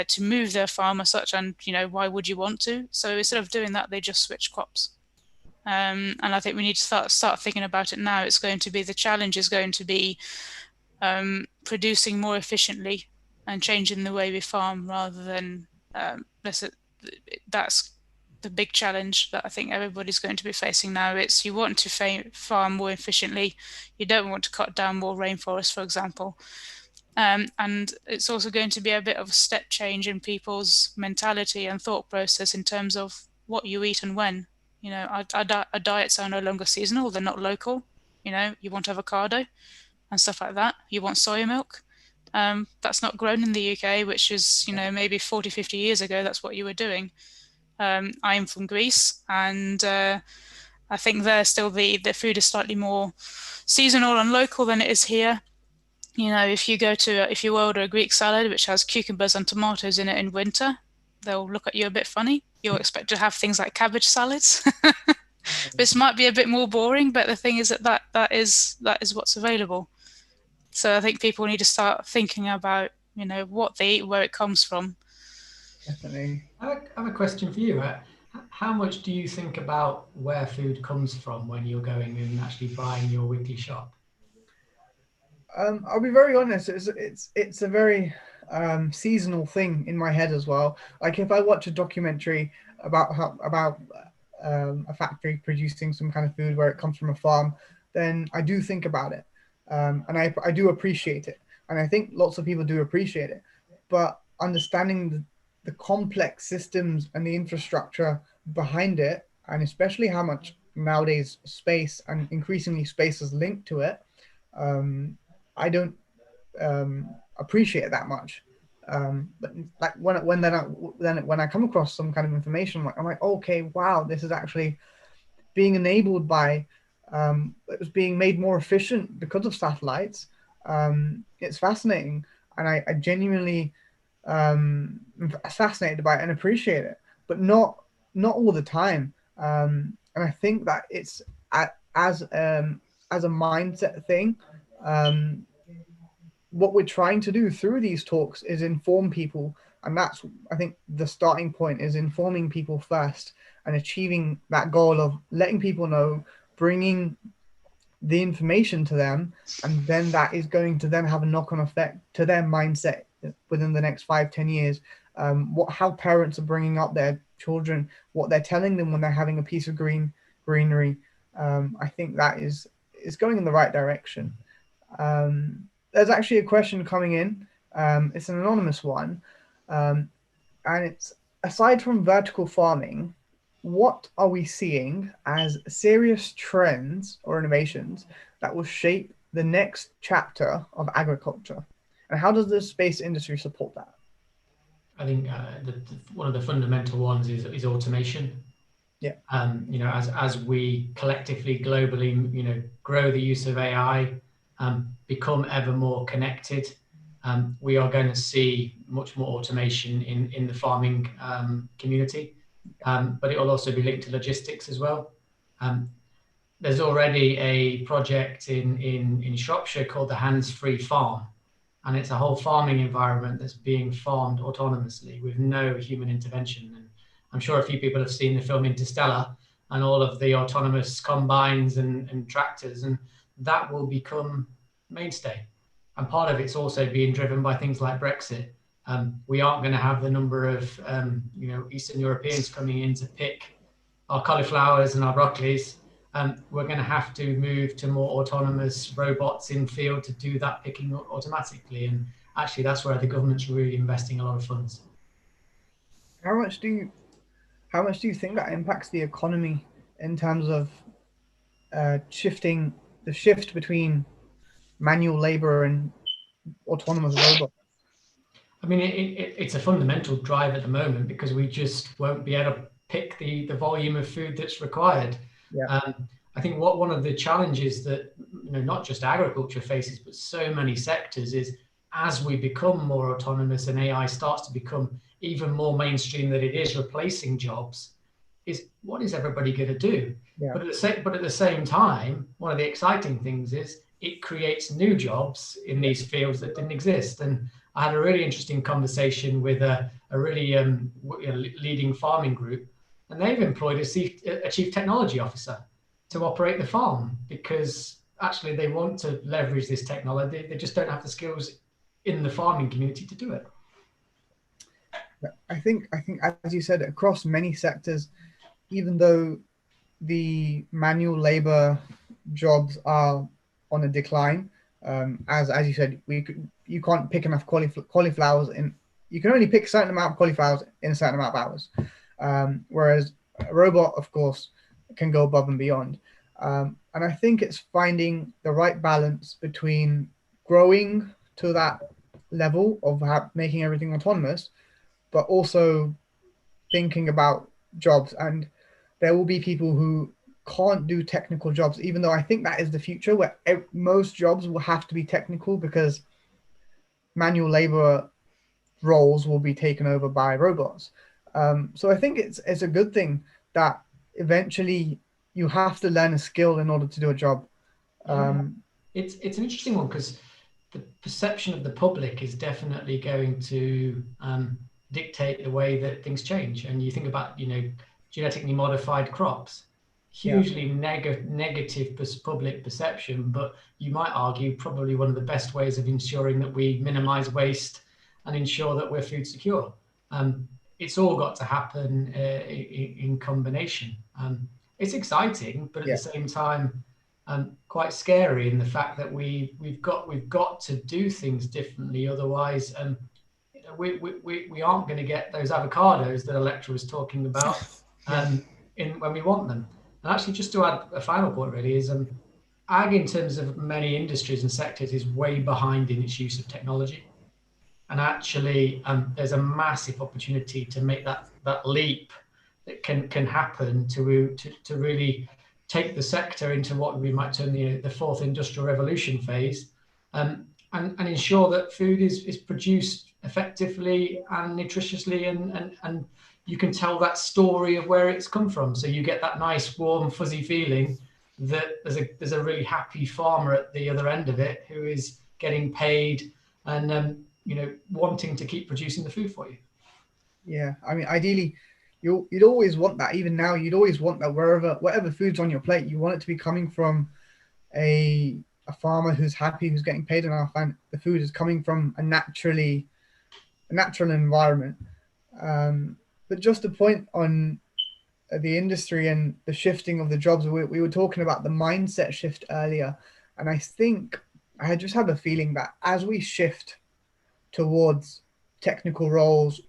C: to move their farm as such, and you know, why would you want to? So instead of doing that, they just switch crops. And I think we need to start thinking about it now. The challenge is going to be producing more efficiently and changing the way we farm, rather than that's the big challenge that I think everybody's going to be facing now. It's, you want to farm more efficiently. You don't want to cut down more rainforest, for example. And it's also going to be a bit of a step change in people's mentality and thought process in terms of what you eat and when. You know, our diets are no longer seasonal, they're not local. You know, you want avocado and stuff like that. You want soy milk. That's not grown in the UK, which is, you know, maybe 40, 50 years ago, that's what you were doing. I am from Greece, and I think there still the food is slightly more seasonal and local than it is here. You know, if you order a Greek salad which has cucumbers and tomatoes in it in winter, they'll look at you a bit funny. You'll expect to have things like cabbage salads. This might be a bit more boring, but the thing is that is what's available. So I think people need to start thinking about, you know, what they eat, where it comes from.
A: Definitely.
B: I have a question for you. How much do you think about where food comes from when you're going and actually buying your weekly shop?
A: I'll be very honest. It's a very seasonal thing in my head as well. Like if I watch a documentary about a factory producing some kind of food where it comes from a farm, then I do think about it, and I do appreciate it, and I think lots of people do appreciate it. But understanding the complex systems and the infrastructure behind it, and especially how much nowadays space and increasingly space is linked to it, I don't appreciate it that much. But like when I come across some kind of information, I'm like, okay, wow, this is actually being enabled by it was being made more efficient because of satellites. It's fascinating, and I genuinely am fascinated by it and appreciate it, but not all the time. And I think that it's as a mindset thing. Um, what we're trying to do through these talks is inform people, and that's, I think, the starting point is informing people first and achieving that goal of letting people know, bringing the information to them, and then that is going to then have a knock-on effect to their mindset within the next 5-10 years. How parents are bringing up their children, what they're telling them when they're having a piece of greenery. I think that is going in the right direction. There's actually a question coming in. It's an anonymous one, and it's, aside from vertical farming, what are we seeing as serious trends or innovations that will shape the next chapter of agriculture? And how does the space industry support that?
B: I think one of the fundamental ones is automation.
A: Yeah.
B: You know, as we collectively, globally, you know, grow the use of AI, become ever more connected, we are going to see much more automation in the farming community. But it will also be linked to logistics as well. There's already a project in Shropshire called the Hands-Free Farm, and it's a whole farming environment that's being farmed autonomously with no human intervention. And I'm sure a few people have seen the film Interstellar and all of the autonomous combines and tractors, and that will become mainstay. And part of it's also being driven by things like Brexit. We aren't going to have the number of you know, Eastern Europeans coming in to pick our cauliflowers and our broccolis. We're going to have to move to more autonomous robots in field to do that picking automatically. And actually, that's where the government's really investing a lot of funds.
A: How much do you think that impacts the economy in terms of shifting the shift between manual labor and autonomous robots?
B: I mean, it's a fundamental drive at the moment because we just won't be able to pick the volume of food that's required.
A: Yeah.
B: I think one of the challenges that, you know, not just agriculture faces, but so many sectors, is as we become more autonomous and AI starts to become even more mainstream, that it is replacing jobs, is what is everybody going to do?
A: Yeah.
B: But at the same time, one of the exciting things is it creates new jobs in these fields that didn't exist. And I had a really interesting conversation with a really leading farming group, and they've employed a chief technology officer to operate the farm because actually they want to leverage this technology. They just don't have the skills in the farming community to do it.
A: I think as you said, across many sectors, even though the manual labor jobs are on a decline, as you said, you can't pick enough cauliflowers in. You can only pick a certain amount of cauliflowers in a certain amount of hours, whereas a robot, of course, can go above and beyond. And I think it's finding the right balance between growing to that level of making everything autonomous, but also thinking about jobs. And there will be people who can't do technical jobs, even though I think that is the future where most jobs will have to be technical because manual labor roles will be taken over by robots. So I think it's a good thing that eventually you have to learn a skill in order to do a job.
B: It's an interesting one because the perception of the public is definitely going to dictate the way that things change. And you think about, genetically modified crops, hugely negative public perception, but you might argue probably one of the best ways of ensuring that we minimize waste and ensure that we're food secure. It's all got to happen in combination. It's exciting, but at the same time, quite scary in the fact that we've got to do things differently. Otherwise, we aren't going to get those avocados that Electra was talking about when we want them. And actually, just to add a final point, really, is ag in terms of many industries and sectors is way behind in its use of technology. And actually, there's a massive opportunity to make that leap that can happen to really take the sector into what we might term the fourth industrial revolution phase, and ensure that food is produced effectively and nutritiously, and you can tell that story of where it's come from. So you get that nice, warm, fuzzy feeling that there's a really happy farmer at the other end of it who is getting paid and wanting to keep producing the food for you.
A: Yeah, I mean, ideally, you'd always want that. Even now, you'd always want that whatever food's on your plate, you want it to be coming from a farmer who's happy, who's getting paid enough, and the food is coming from a natural environment. But just a point on the industry and the shifting of the jobs, we were talking about the mindset shift earlier, and I think I just have a feeling that as we shift towards technical roles,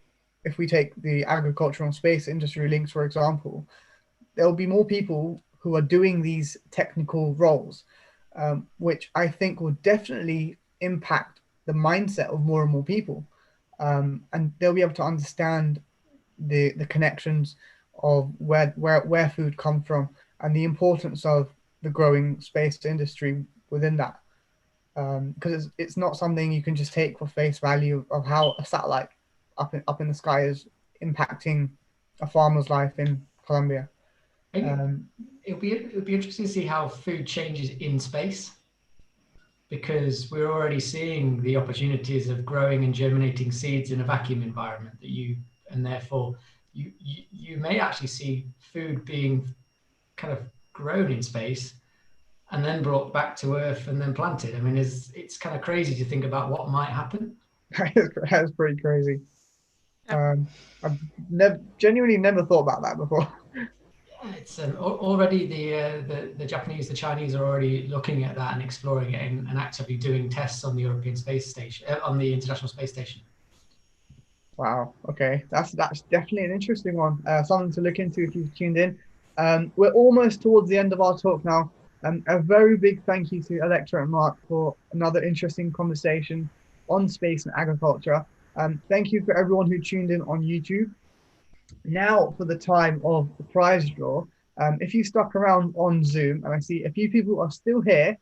A: if we take the agricultural and space industry links, for example, there will be more people who are doing these technical roles, which I think will definitely impact the mindset of more and more people. And they'll be able to understand the connections of where food comes from and the importance of the growing space industry within that. Because it's not something you can just take for face value of how a satellite up in the sky is impacting a farmer's life in Colombia.
B: It'll be interesting to see how food changes in space, because we're already seeing the opportunities of growing and germinating seeds in a vacuum environment and therefore you may actually see food being kind of grown in space and then brought back to Earth and then planted. I mean, it's kind of crazy to think about what might happen.
A: That's pretty crazy. I've genuinely never thought about that before.
B: Yeah, it's already the Japanese, the Chinese are already looking at that and exploring it and actively doing tests on the European Space Station, on the International Space Station.
A: Wow. Okay, that's definitely an interesting one. Something to look into if you've tuned in. We're almost towards the end of our talk now. A very big thank you to Electra and Mark for another interesting conversation on space and agriculture. Thank you for everyone who tuned in on YouTube. Now for the time of the prize draw. If you stuck around on Zoom, and I see a few people are still here,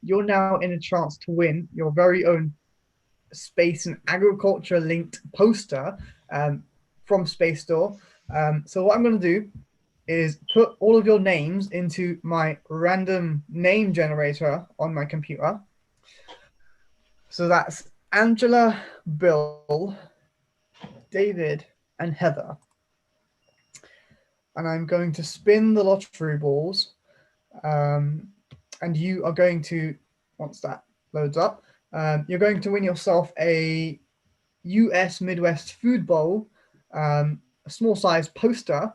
A: you're now in a chance to win your very own space and agriculture linked poster from Space Store. So what I'm going to do is put all of your names into my random name generator on my computer. So that's Angela, Bill, David, and Heather. And I'm going to spin the lottery balls. And you are going to, once that loads up, you're going to win yourself a US Midwest food bowl, a small size poster,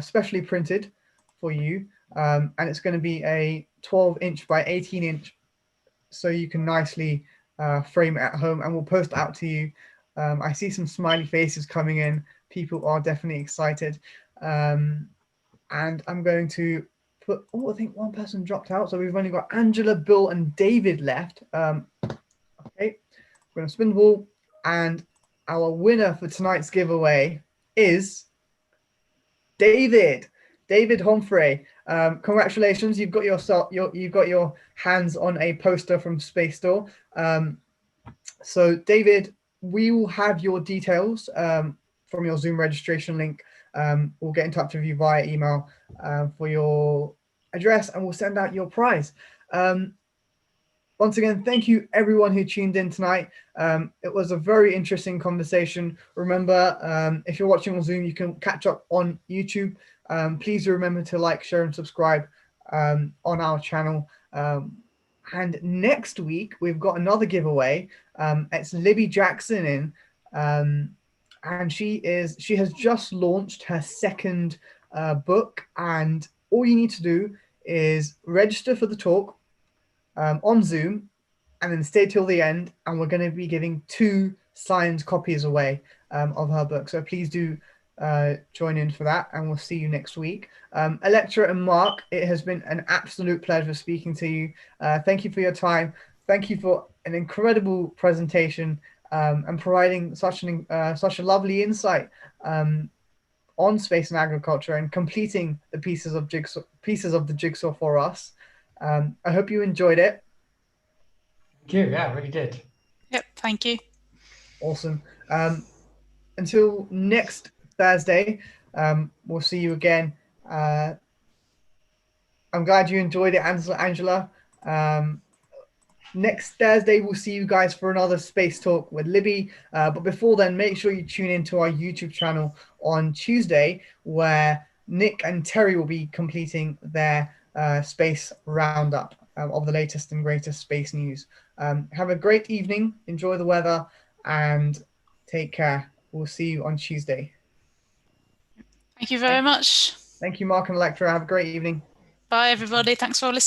A: specially printed for you. And it's going to be a 12-inch by 18-inch, so you can nicely frame it at home, and we'll post it out to you. I see some smiley faces coming in. People are definitely excited. And I'm going to put, I think one person dropped out. So we've only got Angela, Bill, and David left. Okay, we're going to spin the ball, and our winner for tonight's giveaway is David Humphrey. Congratulations, you've got your hands on a poster from Space Store. So David, we will have your details from your Zoom registration link. We'll get in touch with you via email for your address, and we'll send out your prize. Once again, thank you everyone who tuned in tonight. It was a very interesting conversation. Remember, if you're watching on Zoom, you can catch up on YouTube. Please remember to like, share, and subscribe on our channel. And next week, we've got another giveaway. It's Libby Jackson in, and she has just launched her second book. And all you need to do is register for the talk on Zoom, and then stay till the end, and we're going to be giving 2 signed copies away of her book. So please do join in for that, and we'll see you next week. Electra and Mark, it has been an absolute pleasure speaking to you. Thank you for your time. Thank you for an incredible presentation and providing such a lovely insight on space and agriculture, and completing the pieces of the jigsaw for us. I hope you enjoyed it.
B: Thank you. Yeah, really did.
C: Yep, thank you.
A: Awesome. Until next Thursday, we'll see you again. I'm glad you enjoyed it, Angela. Next Thursday, we'll see you guys for another space talk with Libby. But before then, make sure you tune into our YouTube channel on Tuesday, where Nick and Terry will be completing their space roundup of the latest and greatest space news. Have a great evening, enjoy the weather, and take care. We'll see you on Tuesday.
C: Thank you very much.
A: Thank you, Mark and Electra. Have a great evening.
C: Bye, everybody. Thanks for listening.